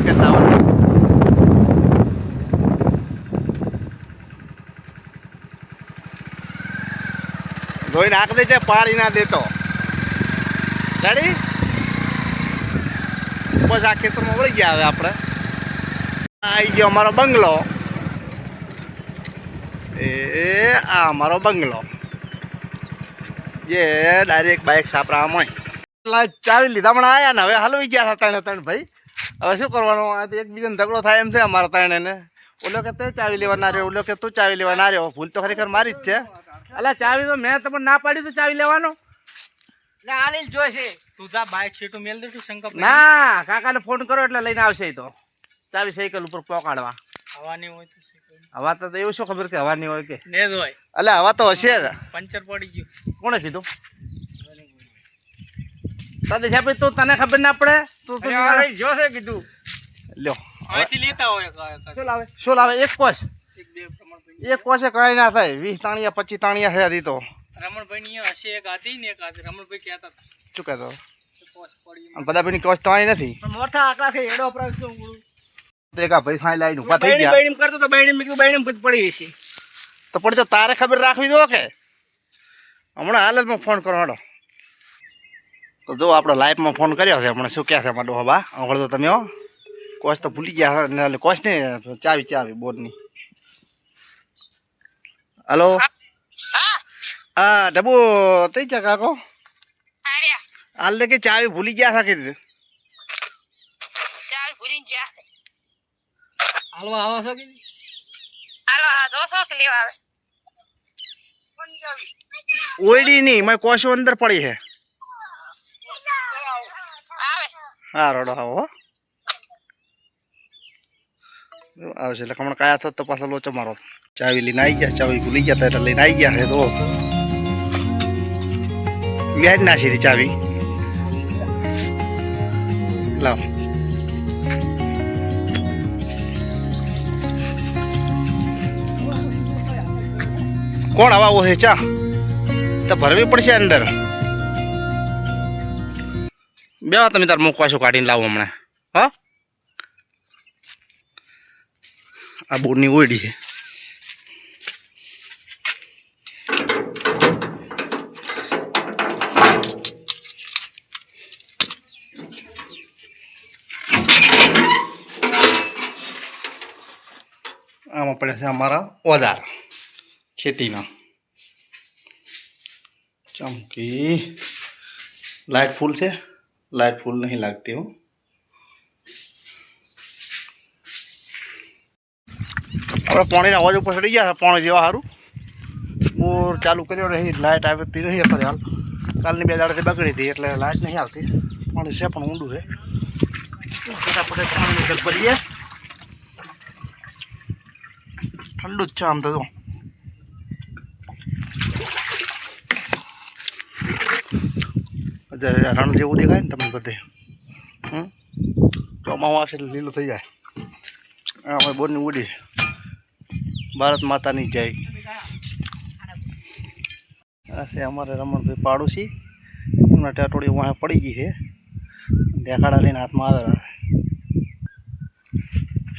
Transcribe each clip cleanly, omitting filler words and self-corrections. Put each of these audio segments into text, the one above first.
કરતા આવડે. ધોઈ નાખ દે છે, પાડી ના દેતો. રેડી? બસ આ ખેતરમાં વળી ગયા. હવે આપણે આવી ગયો અમારો બંગલો. આ અમારો બંગલો જે ડાયરેક્ટ બાઇક સાપરામાં ચાવી લીધા પણ આયા ને હવે હલવી ગયા હતા ત્રણ ભાઈ. હવે શું કરવાનું? એકબીજાને ઝઘડો થાય એમ છે અમારા ત્રણે ને. ઓલો કે તે ચાવી લેવા ના રહ્યો, ઓલો કે તું ચાવી લેવા ના રહ્યો. ભૂલ તો ખરેખર મારી જ છે. અલા ચાવી તો મેં તમને ના પાડી તું ચાવી લેવાનો. જોઈશે તું જા બાઇક સીટો મેલ દેશું શંકર. ના, કાકાને ફોન કરો એટલે લઈને આવશે. તો ચાવી સાયકલ ઉપર પહોંચાડવા. હવાની હોય તો હવા તો એવું શું ખબર કે હવા નહીં હોય કે ને જ હોય. અલે હવા તો હશે જ. પંચર પડી ગયું. કોણે કીધું? તાદે સાહેબ તું તને ખબર ના પડે? તું જોશે કીધું લ્યો અહીંથી લેતા હોય. શું લાવે? એક કોશ. એક બે રમણભાઈ એક કોશે કઈ ના થાય. 20 તાણિયા 25 તાણિયા થયા હતી તો. રમણભાઈ ની હશે એક આધી ને એક આધી. રમણભાઈ કહેતા હતા શું કહેતો? પોસ પડી અને બધા ભાઈની કોશ તો અહીં નથી. મોટા આકડા છે એડો પ્રાઇસ શું તો એક આ ભાઈ સાઈ લાઈન ઉભા થઈ ગયા. બેણીમ કરતો તો બેણીમ કીધું બેણીમ પડી હશે. તો પડી તો તારે ખબર રાખવી દો કે હમણાં હાલતમાં ફોન કરો હાડો. તો જો આપણો લાઈફમાં ફોન કર્યો છે હમણાં. શું કહે છે મારો હવા? હમણાં તો તમે હો કોશ તો ભૂલી ગયા. એટલે કોશ નહીં, ચાવી બોરની. હલો હા ડબુ થઈ જા કાકો. હાલ કે ચાવી ભૂલી ગયા છે કે હાલવા આવો છો કે ઓયડી નહીં, મેં કોશો અંદર પડી છે. હા રોડો આવો આવશે એટલે હમણાં કયા થત તો પાછા લોચો મારો. ચાવી લઈને આવી ગયા. ચાવી ભૂલી ગયા હતા એટલે લઈને આવી ગયા છે. તો વ્યાજ નાસી હતી ચાવી. લાવ કોણ આવા છે? ચા તો ભરવી પડશે અંદર. બે તમે તાર મૂકવાશો કાઢીને લાવો હમણાં. હા આ બોર્ડની ઓયડી છે. આમાં પડે છે અમારા ઓજાર ખેતીના. ચમકી લાઇટ ફૂલ છે. લાઇટ ફૂલ નહીં લાગતી હો. આપણે પાણીના અવાજ ઉપર ચડી ગયા. પાણી જેવા સારું બોર ચાલુ કર્યો રહી. લાઇટ આવતી રહી અત્યારે હાલ. કાલની 2 દાડાથી બગડી હતી એટલે લાઇટ નહીં આવતી. પાણી છે પણ ઊંડું છે. ફટાફટ પાણીની જગ ભરીએ. ઠંડુ જ છે આમ તો. રણ જેવું દેખાય ને તમને બધે. ચોમાસું આવશે એટલે લીલું થઈ જાય. અમે બોરની ઉડી. ભારત માતાની જય. આ છે અમારે રમણભાઈ પાડોશી. એમના ટાટોડી વાહ પડી ગઈ છે. ઢેકાડા લઈને હાથમાં આવેલા.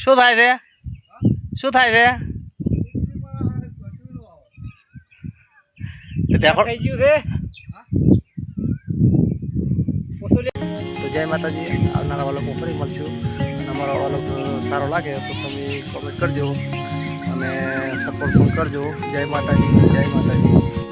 શું થાય છે? શું થાય છે? તો જય માતાજી. આવનારા વાળો ફરી મળશું. અને અમારો વાળો સારો લાગે તો તમે કોમેન્ટ કરજો અને સપોર્ટ પણ કરજો. જય માતાજી. જય માતાજી.